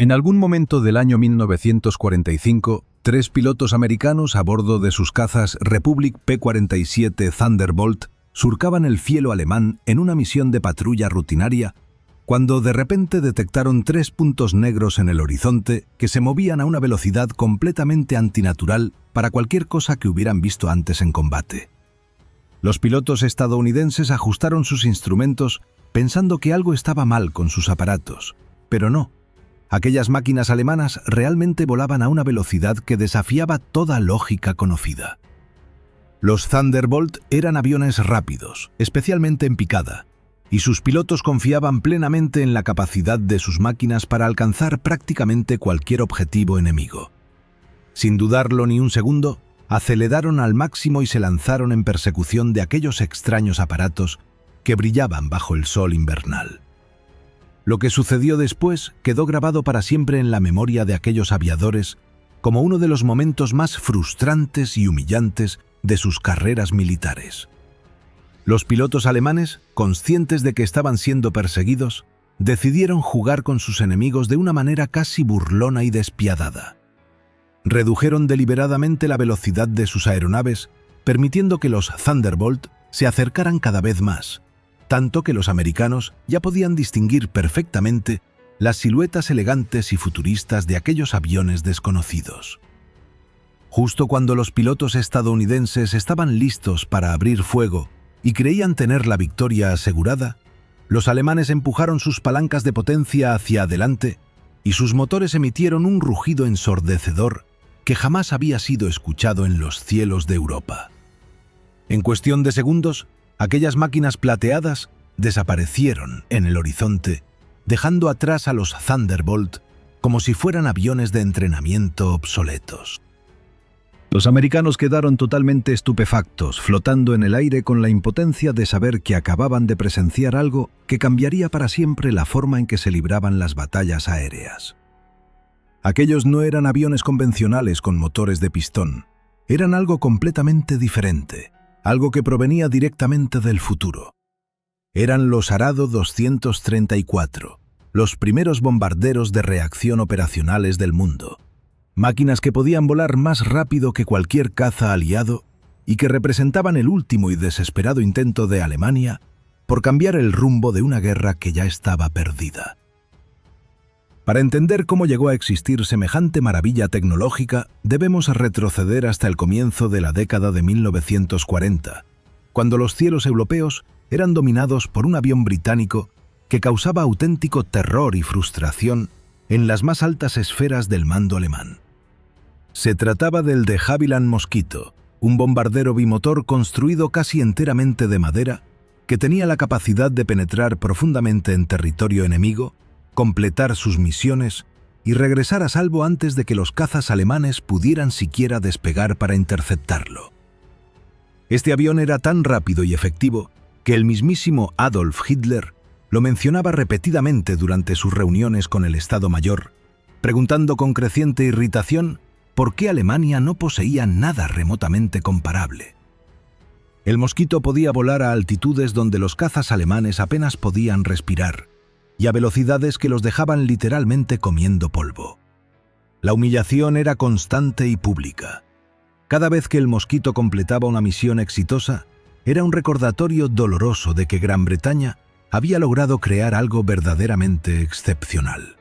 En algún momento del año 1945, 3 pilotos americanos a bordo de sus cazas Republic P-47 Thunderbolt surcaban el cielo alemán en una misión de patrulla rutinaria cuando de repente detectaron 3 puntos negros en el horizonte que se movían a una velocidad completamente antinatural para cualquier cosa que hubieran visto antes en combate. Los pilotos estadounidenses ajustaron sus instrumentos pensando que algo estaba mal con sus aparatos, pero no. Aquellas máquinas alemanas realmente volaban a una velocidad que desafiaba toda lógica conocida. Los Thunderbolt eran aviones rápidos, especialmente en picada, y sus pilotos confiaban plenamente en la capacidad de sus máquinas para alcanzar prácticamente cualquier objetivo enemigo. Sin dudarlo ni un segundo, aceleraron al máximo y se lanzaron en persecución de aquellos extraños aparatos que brillaban bajo el sol invernal. Lo que sucedió después quedó grabado para siempre en la memoria de aquellos aviadores como uno de los momentos más frustrantes y humillantes de sus carreras militares. Los pilotos alemanes, conscientes de que estaban siendo perseguidos, decidieron jugar con sus enemigos de una manera casi burlona y despiadada. Redujeron deliberadamente la velocidad de sus aeronaves, permitiendo que los Thunderbolt se acercaran cada vez más, tanto que los americanos ya podían distinguir perfectamente las siluetas elegantes y futuristas de aquellos aviones desconocidos. Justo cuando los pilotos estadounidenses estaban listos para abrir fuego y creían tener la victoria asegurada, los alemanes empujaron sus palancas de potencia hacia adelante y sus motores emitieron un rugido ensordecedor que jamás había sido escuchado en los cielos de Europa. En cuestión de segundos, aquellas máquinas plateadas desaparecieron en el horizonte, dejando atrás a los Thunderbolt como si fueran aviones de entrenamiento obsoletos. Los americanos quedaron totalmente estupefactos, flotando en el aire con la impotencia de saber que acababan de presenciar algo que cambiaría para siempre la forma en que se libraban las batallas aéreas. Aquellos no eran aviones convencionales con motores de pistón, eran algo completamente diferente, algo que provenía directamente del futuro. Eran los Arado 234, los primeros bombarderos de reacción operacionales del mundo. Máquinas que podían volar más rápido que cualquier caza aliado y que representaban el último y desesperado intento de Alemania por cambiar el rumbo de una guerra que ya estaba perdida. Para entender cómo llegó a existir semejante maravilla tecnológica, debemos retroceder hasta el comienzo de la década de 1940, cuando los cielos europeos eran dominados por un avión británico que causaba auténtico terror y frustración en las más altas esferas del mando alemán. Se trataba del de Havilland Mosquito, un bombardero bimotor construido casi enteramente de madera que tenía la capacidad de penetrar profundamente en territorio enemigo, completar sus misiones y regresar a salvo antes de que los cazas alemanes pudieran siquiera despegar para interceptarlo. Este avión era tan rápido y efectivo que el mismísimo Adolf Hitler lo mencionaba repetidamente durante sus reuniones con el Estado Mayor, preguntando con creciente irritación por qué Alemania no poseía nada remotamente comparable. El Mosquito podía volar a altitudes donde los cazas alemanes apenas podían respirar, y a velocidades que los dejaban literalmente comiendo polvo. La humillación era constante y pública. Cada vez que el Mosquito completaba una misión exitosa, era un recordatorio doloroso de que Gran Bretaña había logrado crear algo verdaderamente excepcional.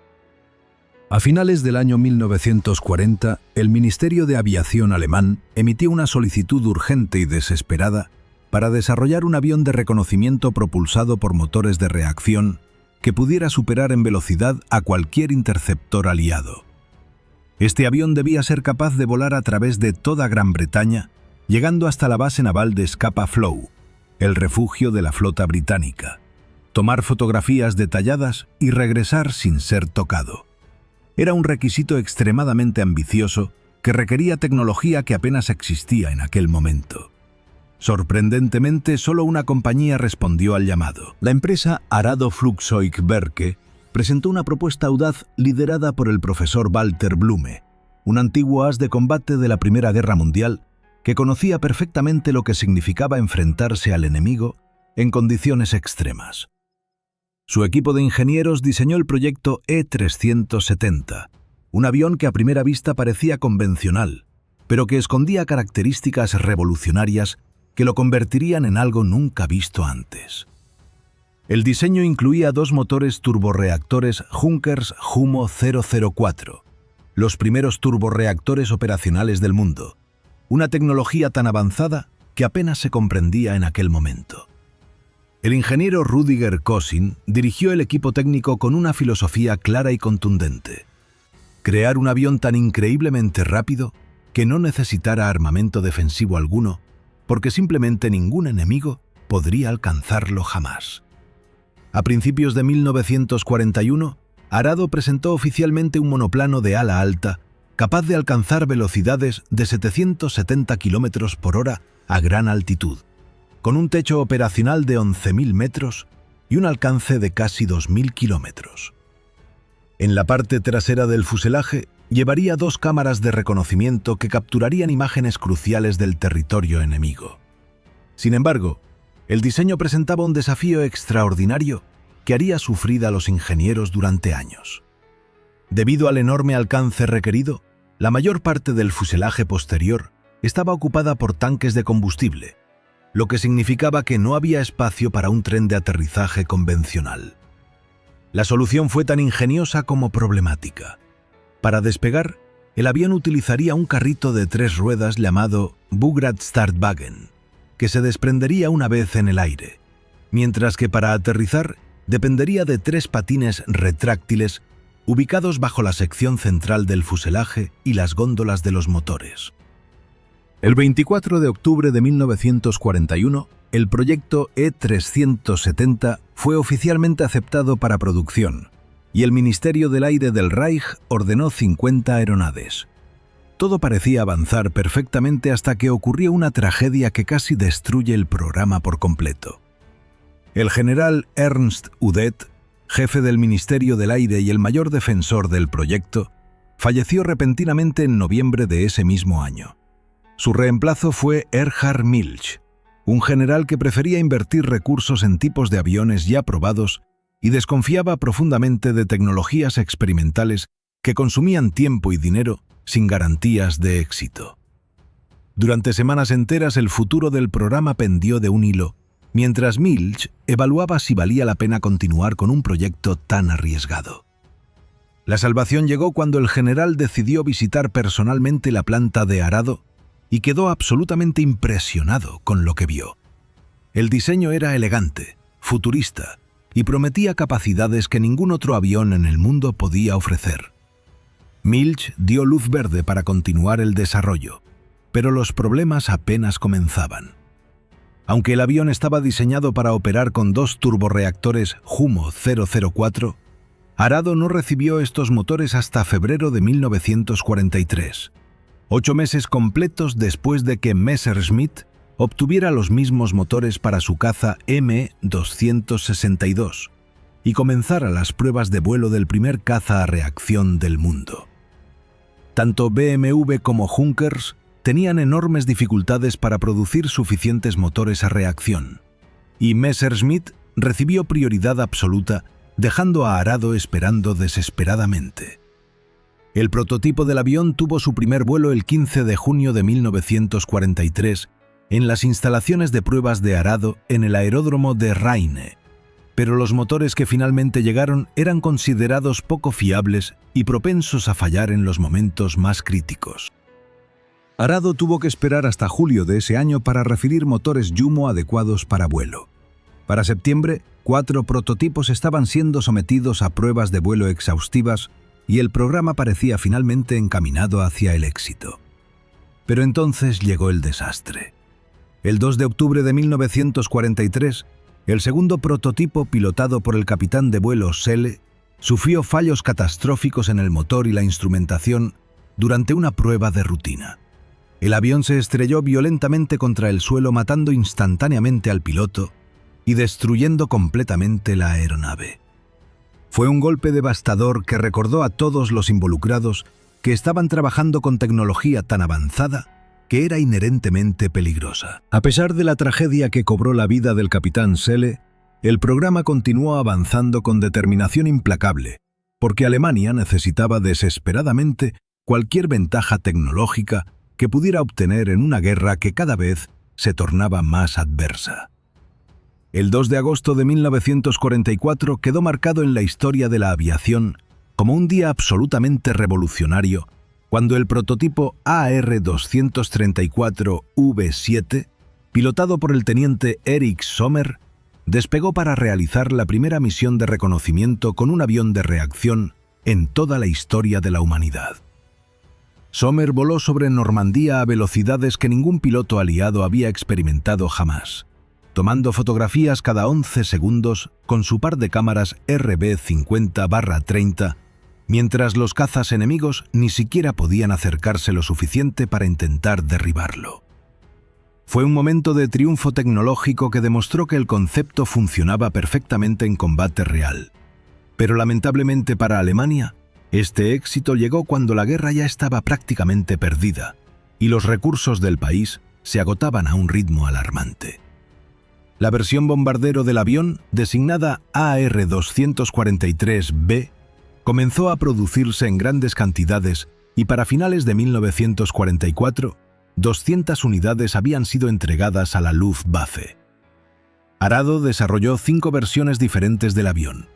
A finales del año 1940, el Ministerio de Aviación alemán emitió una solicitud urgente y desesperada para desarrollar un avión de reconocimiento propulsado por motores de reacción que pudiera superar en velocidad a cualquier interceptor aliado. Este avión debía ser capaz de volar a través de toda Gran Bretaña, llegando hasta la base naval de Scapa Flow, el refugio de la flota británica, tomar fotografías detalladas y regresar sin ser tocado. Era un requisito extremadamente ambicioso que requería tecnología que apenas existía en aquel momento. Sorprendentemente, solo una compañía respondió al llamado. La empresa Arado Flugzeugwerke presentó una propuesta audaz liderada por el profesor Walter Blume, un antiguo as de combate de la Primera Guerra Mundial que conocía perfectamente lo que significaba enfrentarse al enemigo en condiciones extremas. Su equipo de ingenieros diseñó el proyecto E-370, un avión que a primera vista parecía convencional, pero que escondía características revolucionarias que lo convertirían en algo nunca visto antes. El diseño incluía 2 motores turborreactores Junkers Jumo 004, los primeros turborreactores operacionales del mundo, una tecnología tan avanzada que apenas se comprendía en aquel momento. El ingeniero Rüdiger Kösin dirigió el equipo técnico con una filosofía clara y contundente: crear un avión tan increíblemente rápido que no necesitara armamento defensivo alguno, porque simplemente ningún enemigo podría alcanzarlo jamás. A principios de 1941, Arado presentó oficialmente un monoplano de ala alta capaz de alcanzar velocidades de 770 km por hora a gran altitud, con un techo operacional de 11.000 metros y un alcance de casi 2.000 kilómetros. En la parte trasera del fuselaje llevaría 2 cámaras de reconocimiento que capturarían imágenes cruciales del territorio enemigo. Sin embargo, el diseño presentaba un desafío extraordinario que haría sufrir a los ingenieros durante años. Debido al enorme alcance requerido, la mayor parte del fuselaje posterior estaba ocupada por tanques de combustible, lo que significaba que no había espacio para un tren de aterrizaje convencional. La solución fue tan ingeniosa como problemática. Para despegar, el avión utilizaría un carrito de 3 ruedas llamado Bugrad-Startwagen, que se desprendería una vez en el aire, mientras que para aterrizar dependería de 3 patines retráctiles ubicados bajo la sección central del fuselaje y las góndolas de los motores. El 24 de octubre de 1941, el proyecto E-370 fue oficialmente aceptado para producción, y el Ministerio del Aire del Reich ordenó 50 aeronaves. Todo parecía avanzar perfectamente hasta que ocurrió una tragedia que casi destruye el programa por completo. El general Ernst Udet, jefe del Ministerio del Aire y el mayor defensor del proyecto, falleció repentinamente en noviembre de ese mismo año. Su reemplazo fue Erhard Milch, un general que prefería invertir recursos en tipos de aviones ya probados y desconfiaba profundamente de tecnologías experimentales que consumían tiempo y dinero sin garantías de éxito. Durante semanas enteras el futuro del programa pendió de un hilo, mientras Milch evaluaba si valía la pena continuar con un proyecto tan arriesgado. La salvación llegó cuando el general decidió visitar personalmente la planta de Arado y quedó absolutamente impresionado con lo que vio. El diseño era elegante, futurista, y prometía capacidades que ningún otro avión en el mundo podía ofrecer. Milch dio luz verde para continuar el desarrollo, pero los problemas apenas comenzaban. Aunque el avión estaba diseñado para operar con 2 turborreactores Jumo 004, Arado no recibió estos motores hasta febrero de 1943. 8 meses completos después de que Messerschmitt obtuviera los mismos motores para su caza M262 y comenzara las pruebas de vuelo del primer caza a reacción del mundo. Tanto BMW como Junkers tenían enormes dificultades para producir suficientes motores a reacción, y Messerschmitt recibió prioridad absoluta, dejando a Arado esperando desesperadamente. El prototipo del avión tuvo su primer vuelo el 15 de junio de 1943 en las instalaciones de pruebas de Arado en el aeródromo de Rheine, pero los motores que finalmente llegaron eran considerados poco fiables y propensos a fallar en los momentos más críticos. Arado tuvo que esperar hasta julio de ese año para recibir motores Jumo adecuados para vuelo. Para septiembre, 4 prototipos estaban siendo sometidos a pruebas de vuelo exhaustivas y el programa parecía finalmente encaminado hacia el éxito. Pero entonces llegó el desastre. El 2 de octubre de 1943, el segundo prototipo, pilotado por el capitán de vuelo Selle, sufrió fallos catastróficos en el motor y la instrumentación durante una prueba de rutina. El avión se estrelló violentamente contra el suelo, matando instantáneamente al piloto y destruyendo completamente la aeronave. Fue un golpe devastador que recordó a todos los involucrados que estaban trabajando con tecnología tan avanzada que era inherentemente peligrosa. A pesar de la tragedia que cobró la vida del capitán Selle, El programa continuó avanzando con determinación implacable, porque Alemania necesitaba desesperadamente cualquier ventaja tecnológica que pudiera obtener en una guerra que cada vez se tornaba más adversa. El 2 de agosto de 1944 quedó marcado en la historia de la aviación como un día absolutamente revolucionario, cuando el prototipo AR-234V7, pilotado por el teniente Erich Sommer, despegó para realizar la primera misión de reconocimiento con un avión de reacción en toda la historia de la humanidad. Sommer voló sobre Normandía a velocidades que ningún piloto aliado había experimentado jamás, tomando fotografías cada 11 segundos con su par de cámaras RB50/30, mientras los cazas enemigos ni siquiera podían acercarse lo suficiente para intentar derribarlo. Fue un momento de triunfo tecnológico que demostró que el concepto funcionaba perfectamente en combate real. Pero lamentablemente para Alemania, este éxito llegó cuando la guerra ya estaba prácticamente perdida y los recursos del país se agotaban a un ritmo alarmante. La versión bombardero del avión, designada AR-243B, comenzó a producirse en grandes cantidades y para finales de 1944, 200 unidades habían sido entregadas a la Luftwaffe. Arado desarrolló 5 versiones diferentes del avión.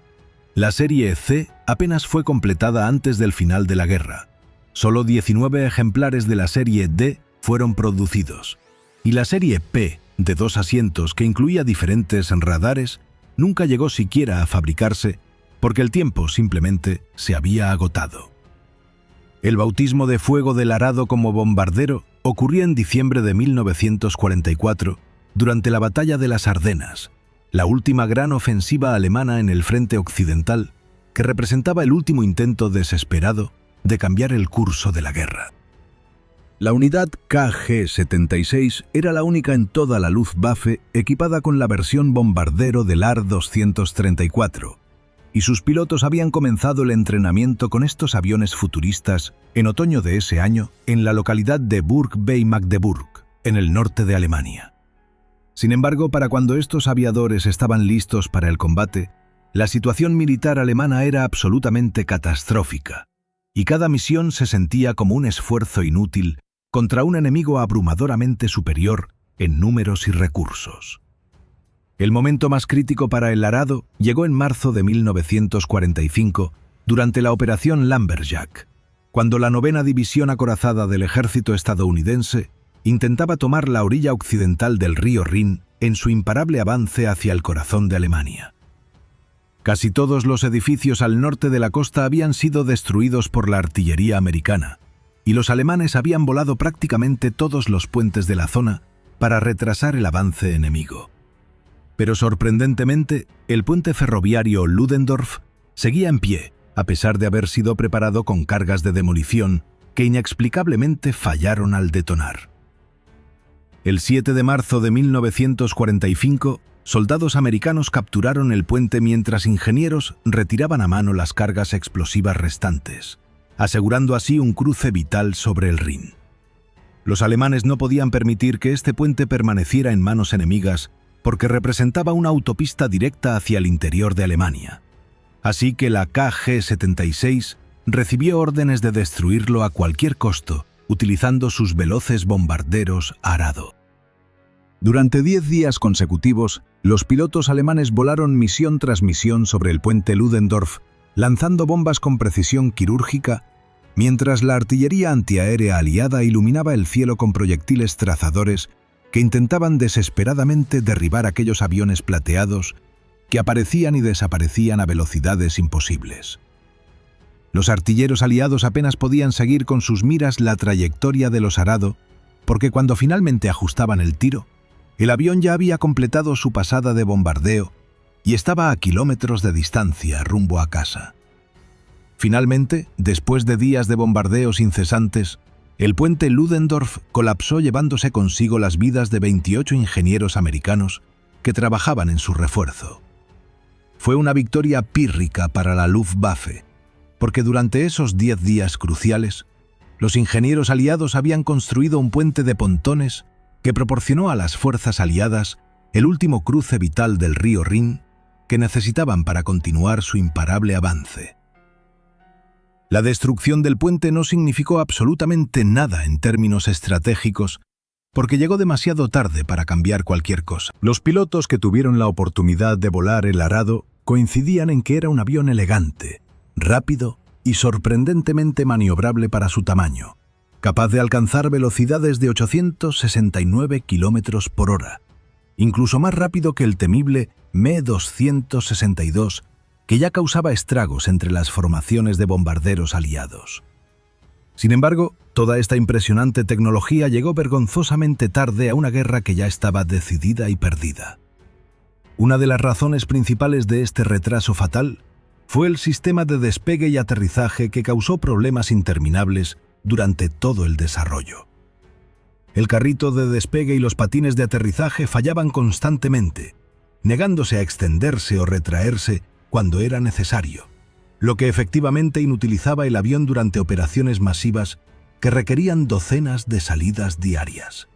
La serie C apenas fue completada antes del final de la guerra. Solo 19 ejemplares de la serie D fueron producidos. Y la serie P, de 2 asientos que incluía diferentes radares, nunca llegó siquiera a fabricarse porque el tiempo simplemente se había agotado. El bautismo de fuego del Arado como bombardero ocurrió en diciembre de 1944, durante la Batalla de las Ardenas, la última gran ofensiva alemana en el frente occidental, que representaba el último intento desesperado de cambiar el curso de la guerra. La unidad KG-76 era la única en toda la Luftwaffe equipada con la versión bombardero del AR-234, y sus pilotos habían comenzado el entrenamiento con estos aviones futuristas en otoño de ese año en la localidad de Burg bei Magdeburg, en el norte de Alemania. Sin embargo, para cuando estos aviadores estaban listos para el combate, la situación militar alemana era absolutamente catastrófica, y cada misión se sentía como un esfuerzo inútil contra un enemigo abrumadoramente superior en números y recursos. El momento más crítico para el Arado llegó en marzo de 1945, durante la Operación Lumberjack, cuando la 9ª División Acorazada del ejército estadounidense intentaba tomar la orilla occidental del río Rin en su imparable avance hacia el corazón de Alemania. Casi todos los edificios al norte de la costa habían sido destruidos por la artillería americana, y los alemanes habían volado prácticamente todos los puentes de la zona para retrasar el avance enemigo. Pero sorprendentemente, el puente ferroviario Ludendorff seguía en pie, a pesar de haber sido preparado con cargas de demolición que inexplicablemente fallaron al detonar. El 7 de marzo de 1945, soldados americanos capturaron el puente mientras ingenieros retiraban a mano las cargas explosivas restantes, asegurando así un cruce vital sobre el Rin. Los alemanes no podían permitir que este puente permaneciera en manos enemigas porque representaba una autopista directa hacia el interior de Alemania. Así que la KG-76 recibió órdenes de destruirlo a cualquier costo, utilizando sus veloces bombarderos Arado. Durante 10 días consecutivos, los pilotos alemanes volaron misión tras misión sobre el puente Ludendorff, lanzando bombas con precisión quirúrgica, mientras la artillería antiaérea aliada iluminaba el cielo con proyectiles trazadores que intentaban desesperadamente derribar aquellos aviones plateados que aparecían y desaparecían a velocidades imposibles. Los artilleros aliados apenas podían seguir con sus miras la trayectoria de los Arado, porque cuando finalmente ajustaban el tiro, el avión ya había completado su pasada de bombardeo y estaba a kilómetros de distancia rumbo a casa. Finalmente, después de días de bombardeos incesantes, el puente Ludendorff colapsó llevándose consigo las vidas de 28 ingenieros americanos que trabajaban en su refuerzo. Fue una victoria pírrica para la Luftwaffe, porque durante esos 10 días cruciales, los ingenieros aliados habían construido un puente de pontones que proporcionó a las fuerzas aliadas el último cruce vital del río Rin que necesitaban para continuar su imparable avance. La destrucción del puente no significó absolutamente nada en términos estratégicos, porque llegó demasiado tarde para cambiar cualquier cosa. Los pilotos que tuvieron la oportunidad de volar el Arado coincidían en que era un avión elegante, rápido y sorprendentemente maniobrable para su tamaño, capaz de alcanzar velocidades de 869 kilómetros por hora, incluso más rápido que el temible Me-262, que ya causaba estragos entre las formaciones de bombarderos aliados. Sin embargo, toda esta impresionante tecnología llegó vergonzosamente tarde a una guerra que ya estaba decidida y perdida. Una de las razones principales de este retraso fatal fue el sistema de despegue y aterrizaje que causó problemas interminables durante todo el desarrollo. El carrito de despegue y los patines de aterrizaje fallaban constantemente, negándose a extenderse o retraerse cuando era necesario, lo que efectivamente inutilizaba el avión durante operaciones masivas que requerían docenas de salidas diarias.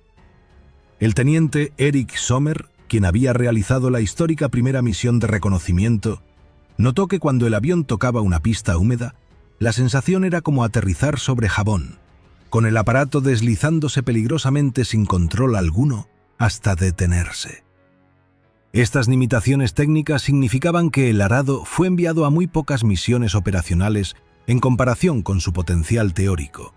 El teniente Eric Sommer, quien había realizado la histórica primera misión de reconocimiento, notó que cuando el avión tocaba una pista húmeda, la sensación era como aterrizar sobre jabón, con el aparato deslizándose peligrosamente sin control alguno hasta detenerse. Estas limitaciones técnicas significaban que el Arado fue enviado a muy pocas misiones operacionales en comparación con su potencial teórico,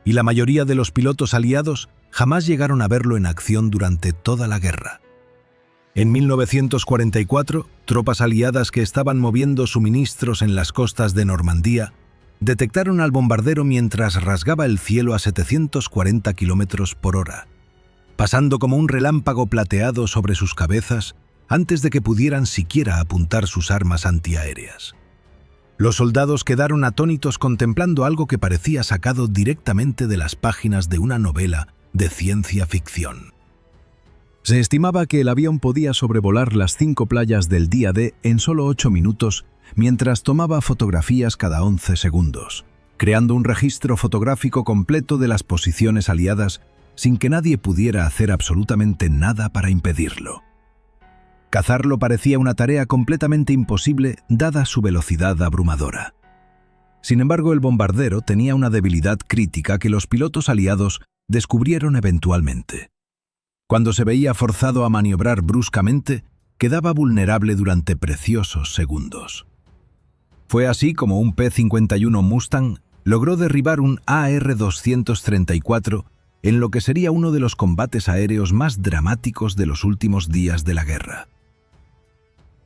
y la mayoría de los pilotos aliados jamás llegaron a verlo en acción durante toda la guerra. En 1944, tropas aliadas que estaban moviendo suministros en las costas de Normandía detectaron al bombardero mientras rasgaba el cielo a 740 kilómetros por hora, pasando como un relámpago plateado sobre sus cabezas antes de que pudieran siquiera apuntar sus armas antiaéreas. Los soldados quedaron atónitos contemplando algo que parecía sacado directamente de las páginas de una novela de ciencia ficción. Se estimaba que el avión podía sobrevolar las 5 playas del día D en solo 8 minutos mientras tomaba fotografías cada 11 segundos, creando un registro fotográfico completo de las posiciones aliadas sin que nadie pudiera hacer absolutamente nada para impedirlo. Cazarlo parecía una tarea completamente imposible dada su velocidad abrumadora. Sin embargo, el bombardero tenía una debilidad crítica que los pilotos aliados descubrieron eventualmente. Cuando se veía forzado a maniobrar bruscamente, quedaba vulnerable durante preciosos segundos. Fue así como un P-51 Mustang logró derribar un AR-234 en lo que sería uno de los combates aéreos más dramáticos de los últimos días de la guerra.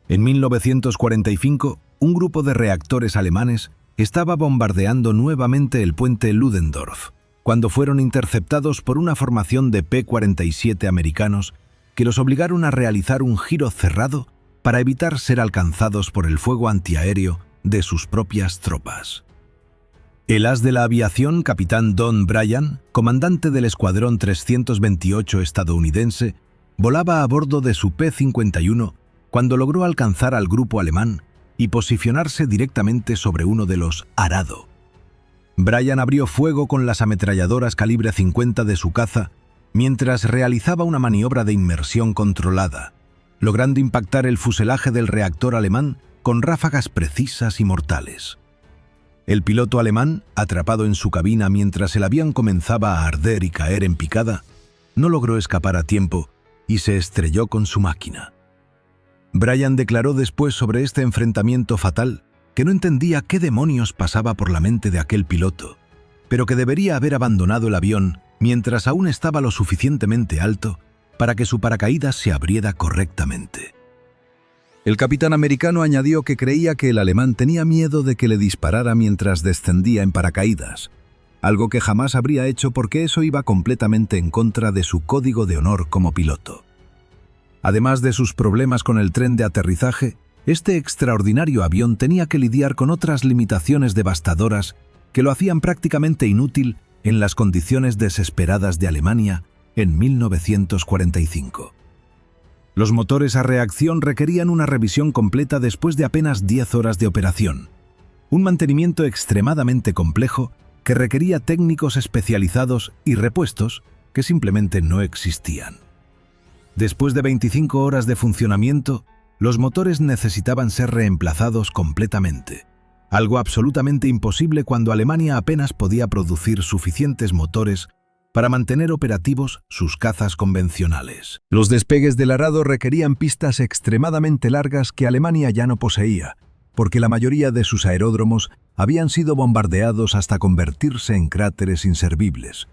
En 1945, un grupo de reactores alemanes estaba bombardeando nuevamente el puente Ludendorff, cuando fueron interceptados por una formación de P-47 americanos que los obligaron a realizar un giro cerrado para evitar ser alcanzados por el fuego antiaéreo de sus propias tropas. El as de la aviación, capitán Don Bryan, comandante del Escuadrón 328 estadounidense, volaba a bordo de su P-51 cuando logró alcanzar al grupo alemán y posicionarse directamente sobre uno de los Arado. Bryan abrió fuego con las ametralladoras calibre 50 de su caza mientras realizaba una maniobra de inmersión controlada, logrando impactar el fuselaje del reactor alemán con ráfagas precisas y mortales. El piloto alemán, atrapado en su cabina mientras el avión comenzaba a arder y caer en picada, no logró escapar a tiempo y se estrelló con su máquina. Bryan declaró después sobre este enfrentamiento fatal que no entendía qué demonios pasaba por la mente de aquel piloto, pero que debería haber abandonado el avión mientras aún estaba lo suficientemente alto para que su paracaídas se abriera correctamente. El capitán americano añadió que creía que el alemán tenía miedo de que le disparara mientras descendía en paracaídas, algo que jamás habría hecho porque eso iba completamente en contra de su código de honor como piloto. Además de sus problemas con el tren de aterrizaje, este extraordinario avión tenía que lidiar con otras limitaciones devastadoras que lo hacían prácticamente inútil en las condiciones desesperadas de Alemania en 1945. Los motores a reacción requerían una revisión completa después de apenas 10 horas de operación, un mantenimiento extremadamente complejo que requería técnicos especializados y repuestos que simplemente no existían. Después de 25 horas de funcionamiento, Los motores necesitaban ser reemplazados completamente, algo absolutamente imposible cuando Alemania apenas podía producir suficientes motores para mantener operativos sus cazas convencionales. Los despegues del arado requerían pistas extremadamente largas que Alemania ya no poseía, porque la mayoría de sus aeródromos habían sido bombardeados hasta convertirse en cráteres inservibles,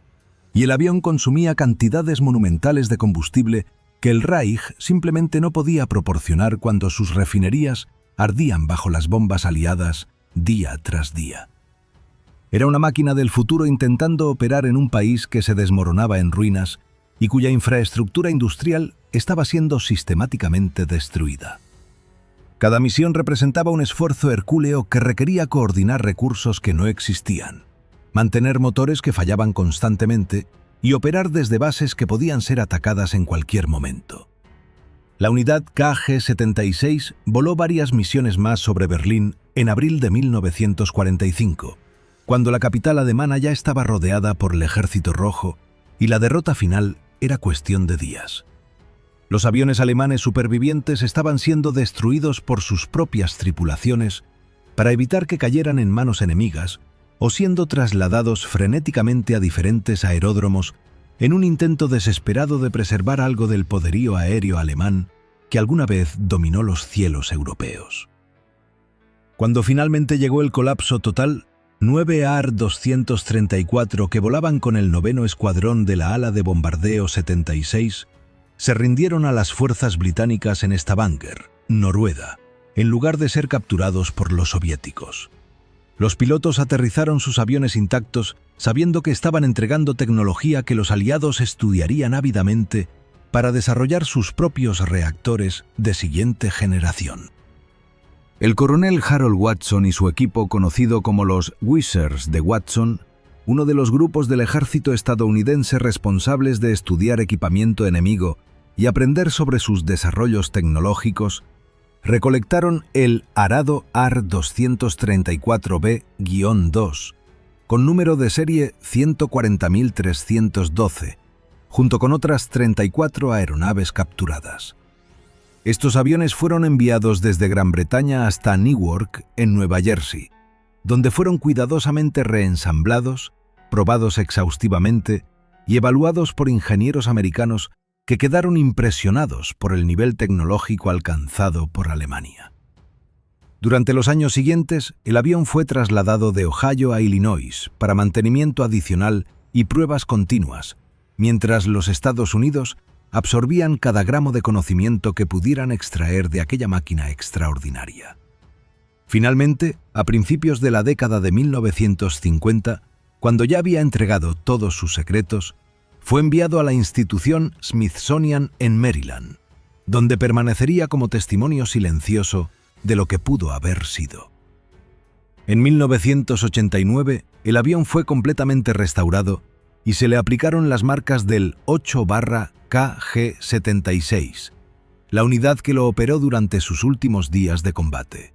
y el avión consumía cantidades monumentales de combustible que el Reich simplemente no podía proporcionar cuando sus refinerías ardían bajo las bombas aliadas día tras día. Era una máquina del futuro intentando operar en un país que se desmoronaba en ruinas y cuya infraestructura industrial estaba siendo sistemáticamente destruida. Cada misión representaba un esfuerzo hercúleo que requería coordinar recursos que no existían, mantener motores que fallaban constantemente y operar desde bases que podían ser atacadas en cualquier momento. La unidad KG-76 voló varias misiones más sobre Berlín en abril de 1945, cuando la capital alemana ya estaba rodeada por el Ejército Rojo y la derrota final era cuestión de días. Los aviones alemanes supervivientes estaban siendo destruidos por sus propias tripulaciones para evitar que cayeran en manos enemigas o siendo trasladados frenéticamente a diferentes aeródromos en un intento desesperado de preservar algo del poderío aéreo alemán que alguna vez dominó los cielos europeos. Cuando finalmente llegó el colapso total, 9 AR-234 que volaban con el 9º Escuadrón de la ala de bombardeo 76 se rindieron a las fuerzas británicas en Stavanger, Noruega, en lugar de ser capturados por los soviéticos. Los pilotos aterrizaron sus aviones intactos sabiendo que estaban entregando tecnología que los aliados estudiarían ávidamente para desarrollar sus propios reactores de siguiente generación. El coronel Harold Watson y su equipo, conocido como los Wizards de Watson, uno de los grupos del ejército estadounidense responsables de estudiar equipamiento enemigo y aprender sobre sus desarrollos tecnológicos, recolectaron el arado AR-234B-2, con número de serie 140.312, junto con otras 34 aeronaves capturadas. Estos aviones fueron enviados desde Gran Bretaña hasta Newark, en Nueva Jersey, donde fueron cuidadosamente reensamblados, probados exhaustivamente y evaluados por ingenieros americanos que quedaron impresionados por el nivel tecnológico alcanzado por Alemania. Durante los años siguientes, el avión fue trasladado de Ohio a Illinois para mantenimiento adicional y pruebas continuas, mientras los Estados Unidos absorbían cada gramo de conocimiento que pudieran extraer de aquella máquina extraordinaria. Finalmente, a principios de la década de 1950, cuando ya había entregado todos sus secretos, fue enviado a la institución Smithsonian en Maryland, donde permanecería como testimonio silencioso de lo que pudo haber sido. En 1989, el avión fue completamente restaurado y se le aplicaron las marcas del 8-KG-76, la unidad que lo operó durante sus últimos días de combate.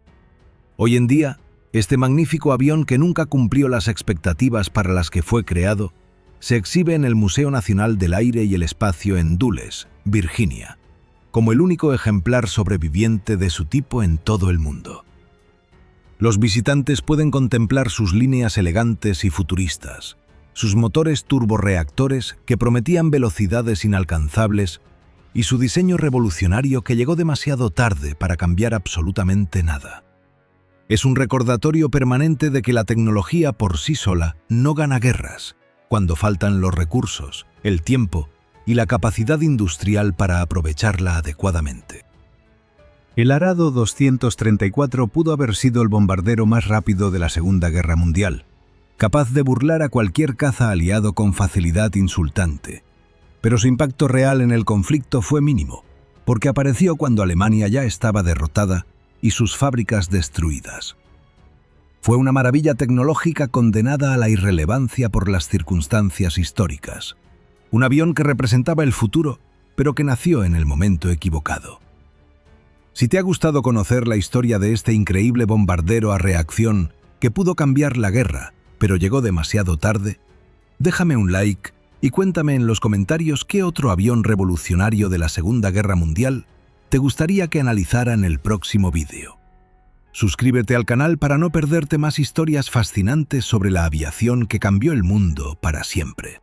Hoy en día, este magnífico avión que nunca cumplió las expectativas para las que fue creado, se exhibe en el Museo Nacional del Aire y el Espacio en Dulles, Virginia, como el único ejemplar sobreviviente de su tipo en todo el mundo. Los visitantes pueden contemplar sus líneas elegantes y futuristas, sus motores turborreactores que prometían velocidades inalcanzables y su diseño revolucionario que llegó demasiado tarde para cambiar absolutamente nada. Es un recordatorio permanente de que la tecnología por sí sola no gana guerras cuando faltan los recursos, el tiempo y la capacidad industrial para aprovecharla adecuadamente. El arado 234 pudo haber sido el bombardero más rápido de la Segunda Guerra Mundial, capaz de burlar a cualquier caza aliado con facilidad insultante. Pero su impacto real en el conflicto fue mínimo, porque apareció cuando Alemania ya estaba derrotada y sus fábricas destruidas. Fue una maravilla tecnológica condenada a la irrelevancia por las circunstancias históricas. Un avión que representaba el futuro, pero que nació en el momento equivocado. Si te ha gustado conocer la historia de este increíble bombardero a reacción que pudo cambiar la guerra, pero llegó demasiado tarde, déjame un like y cuéntame en los comentarios qué otro avión revolucionario de la Segunda Guerra Mundial te gustaría que analizara en el próximo vídeo. Suscríbete al canal para no perderte más historias fascinantes sobre la aviación que cambió el mundo para siempre.